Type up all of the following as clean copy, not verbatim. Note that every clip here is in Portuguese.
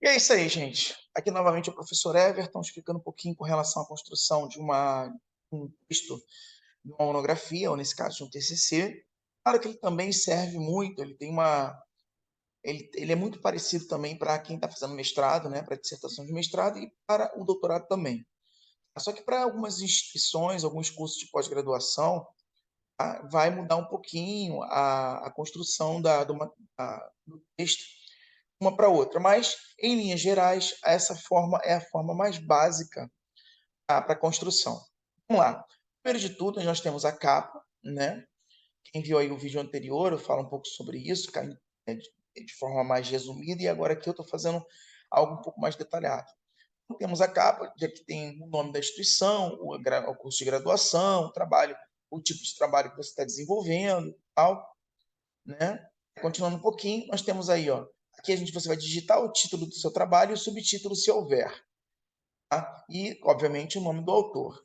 E é isso aí, gente. Aqui novamente é o professor Everton, explicando um pouquinho com relação à construção de um texto, de uma monografia, ou nesse caso de um TCC. Claro que ele também serve muito, ele é muito parecido também para quem está fazendo mestrado, né, para dissertação de mestrado e para o doutorado também. Só que para algumas instituições, alguns cursos de pós-graduação, tá, vai mudar um pouquinho a construção do texto uma para outra, mas, em linhas gerais, essa forma é a forma mais básica para a construção. Vamos lá. Primeiro de tudo, nós temos a capa, né? Quem viu aí o vídeo anterior, eu falo um pouco sobre isso, de forma mais resumida, e agora aqui eu estou fazendo algo um pouco mais detalhado. Então, temos a capa, já que tem o nome da instituição, o curso de graduação, o trabalho, o tipo de trabalho que você está desenvolvendo, tal, né? Continuando um pouquinho, nós temos aí, ó, aqui você vai digitar o título do seu trabalho e o subtítulo, se houver, tá? E, obviamente, o nome do autor.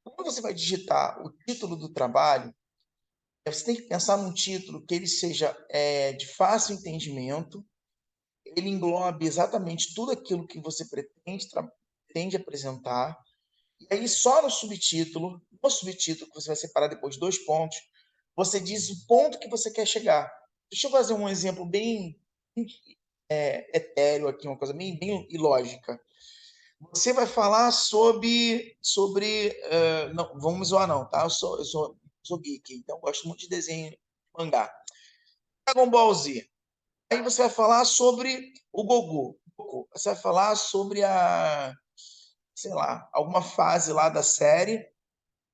Quando você vai digitar o título do trabalho, você tem que pensar num título que ele seja de fácil entendimento, ele englobe exatamente tudo aquilo que você pretende apresentar, e aí só no subtítulo, que você vai separar depois de dois pontos, você diz o ponto que você quer chegar. Deixa eu fazer um exemplo bem etéreo aqui, uma coisa bem ilógica. Você vai falar sobre não, vamos zoar não, tá? Eu sou geek, então eu gosto muito de desenho de mangá. Dragon Ball Z. Aí você vai falar sobre o Goku. Você vai falar sobre sei lá, alguma fase lá da série.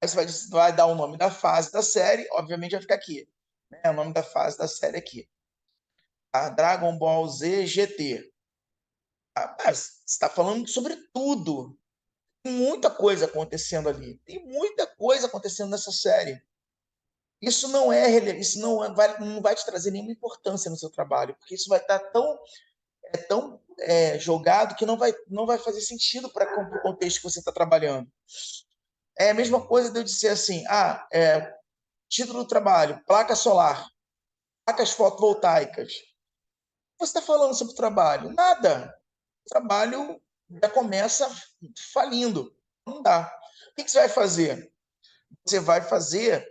Aí você vai dar o nome da fase da série, obviamente vai ficar aqui, né? O nome da fase da série aqui. Tá? Dragon Ball Z GT. Você está falando sobre tudo. Tem muita coisa acontecendo ali. Tem muita coisa acontecendo nessa série. Isso não vai te trazer nenhuma importância no seu trabalho, porque isso vai estar tão jogado que não vai fazer sentido para o contexto que você está trabalhando. É a mesma coisa de eu dizer assim, título do trabalho, placa solar, placas fotovoltaicas. Você está falando sobre o trabalho? Nada. O trabalho já começa falindo. Não dá. O que você vai fazer? Você vai fazer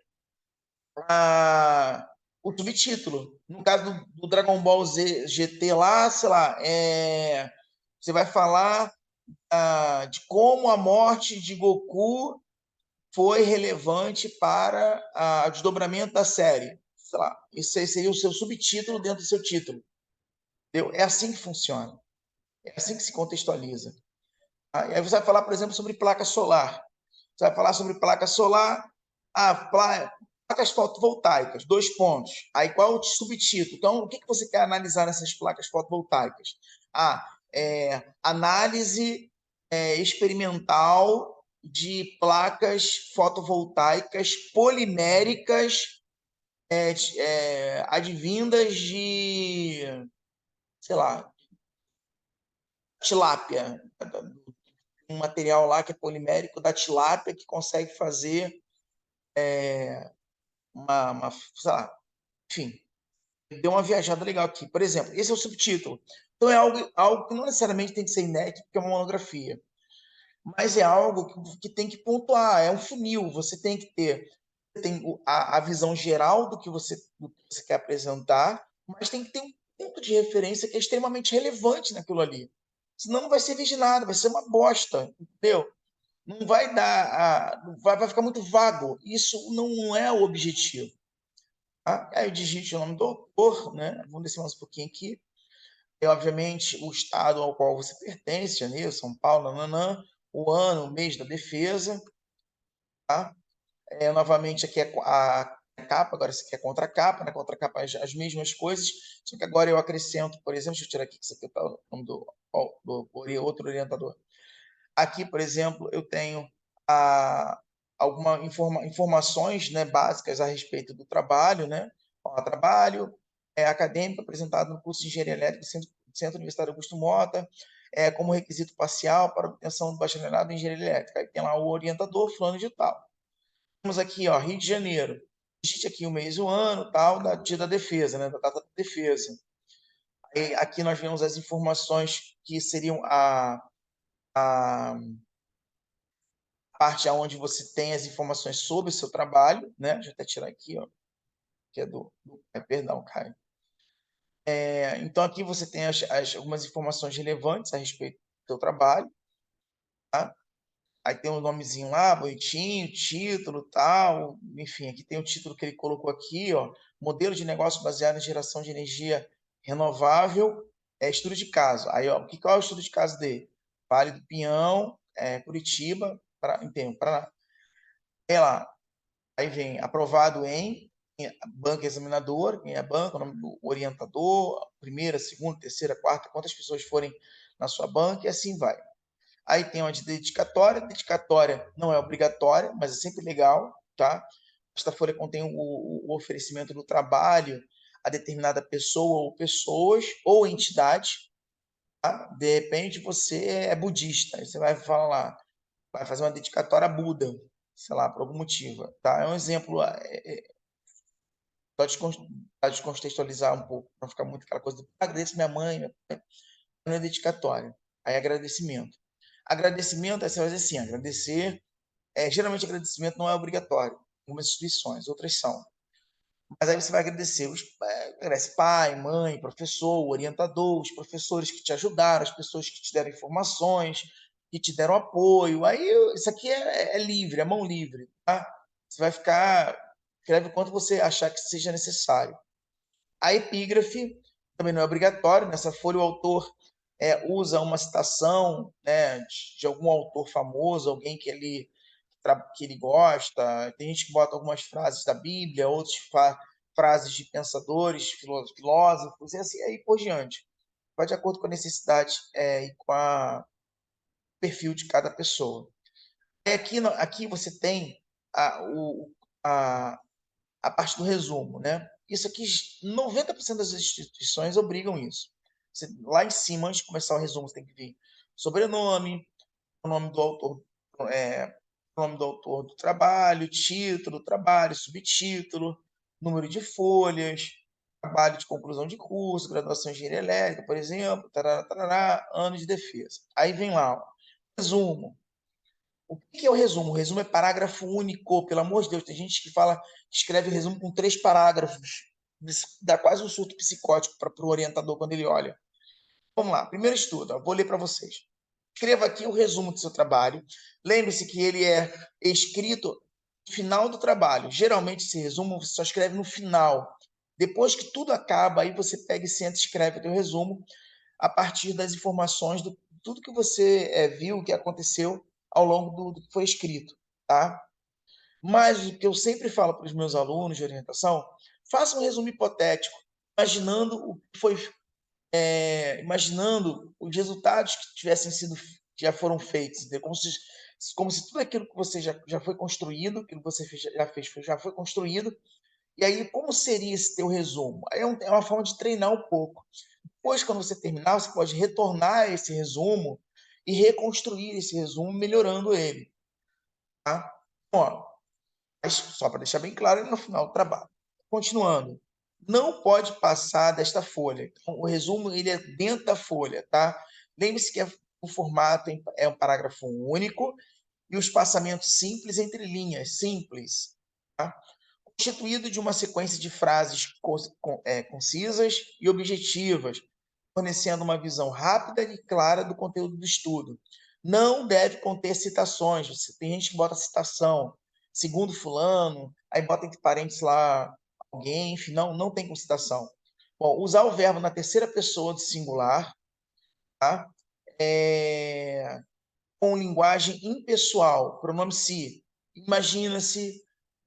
o subtítulo. No caso do Dragon Ball Z GT lá, sei lá, você vai falar de como a morte de Goku foi relevante para o desdobramento da série. Sei lá, isso aí seria o seu subtítulo dentro do seu título. Entendeu? É assim que funciona. É assim que se contextualiza. E aí você vai falar, por exemplo, sobre placa solar. Você vai falar sobre placa solar, placas fotovoltaicas, dois pontos. Aí qual é o subtítulo? Então, o que você quer analisar nessas placas fotovoltaicas? Análise experimental de placas fotovoltaicas poliméricas advindas de, sei lá, tilápia, um material lá que é polimérico da tilápia que consegue fazer sei lá, enfim, deu uma viajada legal aqui. Por exemplo, esse é o subtítulo. Então é algo que não necessariamente tem que ser inédito, porque é uma monografia, mas é algo que tem que pontuar, é um funil, você tem que ter a visão geral do que você quer apresentar, mas tem que ter um ponto de referência que é extremamente relevante naquilo ali. Senão não vai servir de nada, vai ser uma bosta, entendeu? Não vai vai ficar muito vago. Isso não é o objetivo. Tá? Aí digite o nome do autor, né? Vamos descer mais um pouquinho aqui. E, obviamente, o estado ao qual você pertence, Janeiro, São Paulo, nananã, o ano, o mês da defesa. Tá? Novamente, aqui a capa, agora isso aqui é contracapa, na contracapa as mesmas coisas, só que agora eu acrescento, por exemplo, deixa eu tirar aqui, que isso aqui está o nome do outro orientador. Aqui, por exemplo, eu tenho algumas informações, né, básicas a respeito do trabalho, né? Trabalho acadêmico apresentado no curso de Engenharia Elétrica do Centro Universitário Augusto Mota, como requisito parcial para obtenção do bacharelado em Engenharia Elétrica. Aí tem lá o orientador, fulano de tal. Temos aqui, ó, Rio de Janeiro. Digite aqui o mês, o ano, tal, dia da defesa, né, da data da defesa. Aí, aqui nós vemos as informações que seriam a parte onde você tem as informações sobre o seu trabalho, né? Deixa eu até tirar aqui, ó, que é perdão, Caio. Então, aqui você tem algumas informações relevantes a respeito do seu trabalho, tá? Aí tem um nomezinho lá, bonitinho, título, tal, enfim, aqui tem o título que ele colocou aqui, ó, modelo de negócio baseado em geração de energia renovável, estudo de caso. Aí, ó, qual é o estudo de caso dele? Vale do Pinhão, Curitiba, Paraná. Tem lá, aí vem aprovado em banca examinador, quem é banca, o nome do orientador, primeira, segunda, terceira, quarta, quantas pessoas forem na sua banca, e assim vai. Aí tem uma de dedicatória não é obrigatória, mas é sempre legal, tá? Esta folha contém o oferecimento do trabalho a determinada pessoa ou pessoas ou entidade, tá? De repente você é budista, aí você vai falar lá, vai fazer uma dedicatória a Buda, sei lá, por algum motivo, tá? É um exemplo, para descontextualizar um pouco, para não ficar muito aquela coisa do agradeço minha mãe, não é dedicatória, aí é agradecimento. Agradecimento, aí você vai dizer assim, agradecer, geralmente agradecimento não é obrigatório, algumas instituições, outras são. Mas aí você vai agradecer, agradece pai, mãe, professor, orientador, os professores que te ajudaram, as pessoas que te deram informações, que te deram apoio. Aí isso aqui é livre, é mão livre, tá? Você vai ficar, escreve o quanto você achar que seja necessário. A epígrafe também não é obrigatório, nessa folha o autor usa uma citação, né, de algum autor famoso, alguém que ele gosta. Tem gente que bota algumas frases da Bíblia, outros frases de pensadores, filósofos, e assim aí por diante. Vai de acordo com a necessidade e com o perfil de cada pessoa. Aqui você tem a, o, a parte do resumo, né? Isso aqui, 90% das instituições obrigam isso. Você, lá em cima, antes de começar o resumo, você tem que vir sobrenome, o nome do autor, o nome do autor do trabalho, título do trabalho, subtítulo, número de folhas, trabalho de conclusão de curso, graduação em engenharia elétrica, por exemplo, tarará, tarará, ano de defesa. Aí vem lá, ó, resumo. O que é o resumo? O resumo é parágrafo único, pelo amor de Deus. Tem gente que fala, escreve o resumo com 3 parágrafos. Dá quase um surto psicótico para o orientador quando ele olha. Vamos lá, primeiro estudo, vou ler para vocês. Escreva aqui o resumo do seu trabalho. Lembre-se que ele é escrito no final do trabalho. Geralmente, esse resumo você só escreve no final. Depois que tudo acaba, aí você pega e senta e escreve o teu resumo a partir das informações do tudo que você viu, que aconteceu ao longo do que foi escrito, tá? Mas o que eu sempre falo para os meus alunos de orientação, faça um resumo hipotético, imaginando o que foi, imaginando os resultados que tivessem sido, já foram feitos, entendeu? Como se tudo aquilo que você já foi construído, aquilo que você já foi construído, e aí como seria esse teu resumo? Aí é uma forma de treinar um pouco. Depois, quando você terminar, você pode retornar a esse resumo e reconstruir esse resumo, melhorando ele, tá? Ó, mas só para deixar bem claro, no final do trabalho. Continuando, não pode passar desta folha. Então, o resumo ele é dentro da folha, tá? Lembre-se que o formato é um parágrafo único e os espaçamentos simples entre linhas, simples, tá? Constituído de uma sequência de frases concisas e objetivas, fornecendo uma visão rápida e clara do conteúdo do estudo. Não deve conter citações. Tem gente que bota citação, segundo fulano, aí bota entre parênteses lá alguém, enfim, não tem com citação. Bom, usar o verbo na terceira pessoa do singular, tá? Com linguagem impessoal, pronome se. Imagina-se,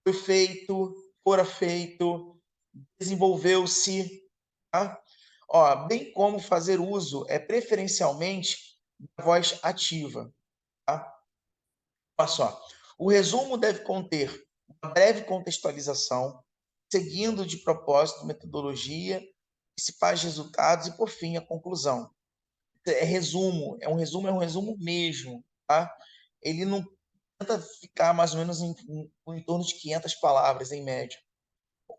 foi feito, fora feito, desenvolveu-se, tá? Ó, bem como fazer uso preferencialmente da voz ativa, tá? Olha só, o resumo deve conter uma breve contextualização, seguindo de propósito, metodologia, principais resultados e, por fim, a conclusão. É um resumo mesmo, tá? Ele não tenta ficar mais ou menos em torno de 500 palavras, em média,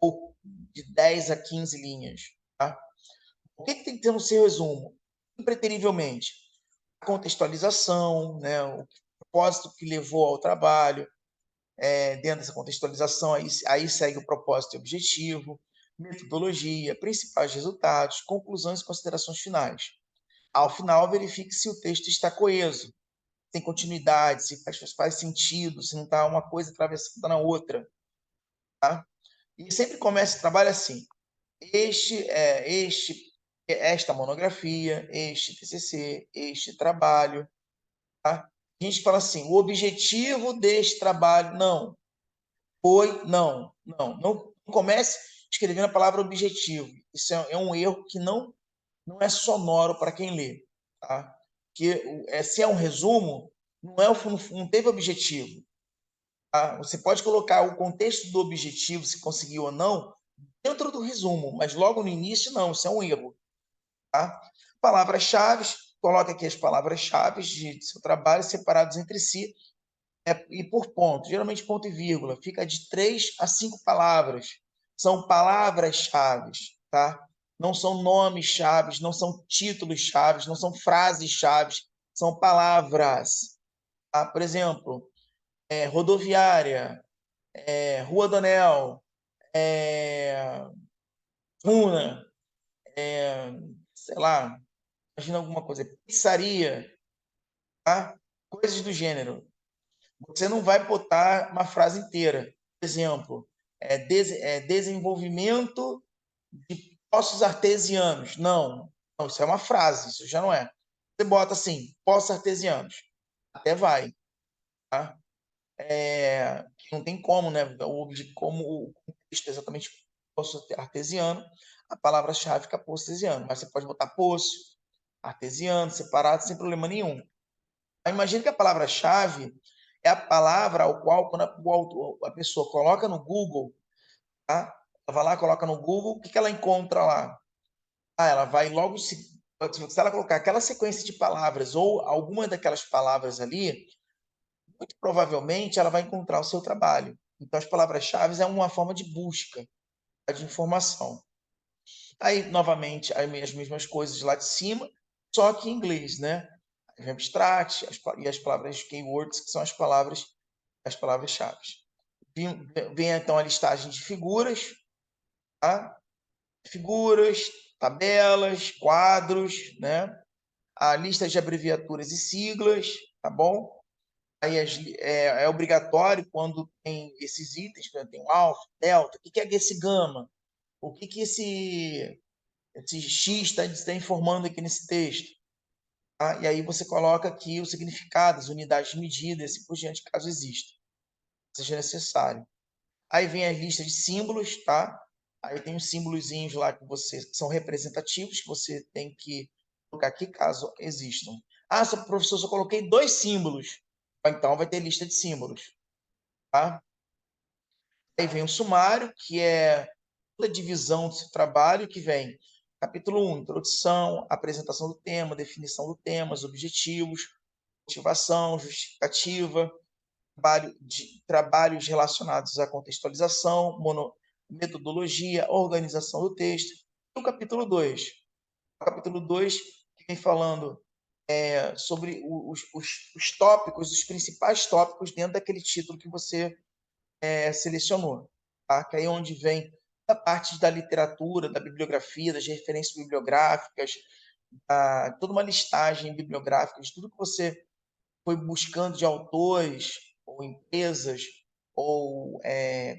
ou de 10 a 15 linhas, tá? O que tem que ter no seu resumo? Impreterivelmente, a contextualização, né, o propósito que levou ao trabalho, dentro dessa contextualização, aí segue o propósito e objetivo, metodologia, principais resultados, conclusões e considerações finais. Ao final, verifique se o texto está coeso, tem continuidade, se faz sentido, se não está uma coisa atravessada na outra. Tá? E sempre começa o trabalho assim: esta monografia, este TCC, este trabalho. Tá? A gente fala assim: o objetivo deste trabalho, não. Foi, não comece escrevendo a palavra objetivo. Isso é um erro que não é sonoro para quem lê. Tá? Que se é um resumo, não teve objetivo. Tá? Você pode colocar o contexto do objetivo, se conseguiu ou não, dentro do resumo, mas logo no início, não, isso é um erro. Tá? Palavras-chave, coloque aqui as palavras-chave de seu trabalho separados entre si e por ponto, geralmente ponto e vírgula, fica de 3 a 5 palavras. São palavras-chave, tá? Não são nomes-chave, não são títulos-chave, não são frases-chave, são palavras. Tá? Por exemplo, rodoviária, Rua do Anel, Runa, sei lá, imagina alguma coisa, pizzaria, tá? Coisas do gênero. Você não vai botar uma frase inteira. Por exemplo, desenvolvimento de poços artesianos. Não, isso é uma frase, isso já não é. Você bota assim, poços artesianos. Até vai. Tá? Não tem como, né? Como o contexto é exatamente poço artesiano, a palavra-chave fica poço artesiano. Mas você pode botar poço, artesiano, separado, sem problema nenhum. Imagina que a palavra-chave é a palavra ao qual, quando a pessoa coloca no Google, tá? Ela vai lá, coloca no Google, o que ela encontra lá? Ela vai logo, se ela colocar aquela sequência de palavras ou alguma daquelas palavras ali, muito provavelmente ela vai encontrar o seu trabalho. Então, as palavras-chave é uma forma de busca de informação. Aí, novamente, as mesmas coisas lá de cima, só que em inglês, né? As abstract e as palavras keywords, que são as palavras-chave. Vem então a listagem de figuras, tá? Figuras, tabelas, quadros, né? A lista de abreviaturas e siglas, tá bom? Aí é obrigatório quando tem esses itens, tem o alfa, delta, o que é esse gama? O que esse X está informando aqui nesse texto? Tá? E aí você coloca aqui o significado, as unidades de medida, assim por diante, caso exista, seja necessário. Aí vem a lista de símbolos, tá? Aí tem os símbolozinhos lá que são representativos, que você tem que colocar aqui, caso existam. Ah, professor, só coloquei 2 símbolos. Então vai ter lista de símbolos, tá? Aí vem o sumário, que é toda a divisão do seu trabalho, que vem capítulo 1, introdução, apresentação do tema, definição do tema, os objetivos, motivação, justificativa, trabalhos relacionados à contextualização, metodologia, organização do texto. E o capítulo 2. O capítulo 2 que vem falando sobre os tópicos, os principais tópicos dentro daquele título que você selecionou. Tá? Que aí é onde vem a parte da literatura, da bibliografia, das referências bibliográficas, toda uma listagem bibliográfica de tudo que você foi buscando de autores ou empresas ou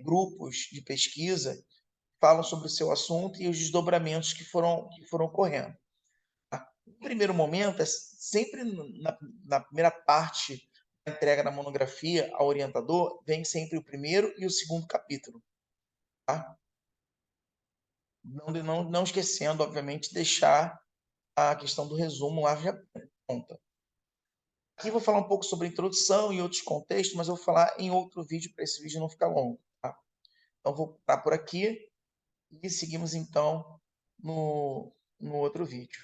grupos de pesquisa que falam sobre o seu assunto e os desdobramentos que foram ocorrendo. Tá? No primeiro momento, sempre na primeira parte da entrega da monografia ao orientador, vem sempre o primeiro e o segundo capítulo. Tá? Não esquecendo, obviamente, deixar a questão do resumo lá já pronta. Aqui vou falar um pouco sobre a introdução e outros contextos, mas eu vou falar em outro vídeo para esse vídeo não ficar longo. Tá? Então, vou parar por aqui e seguimos então no outro vídeo.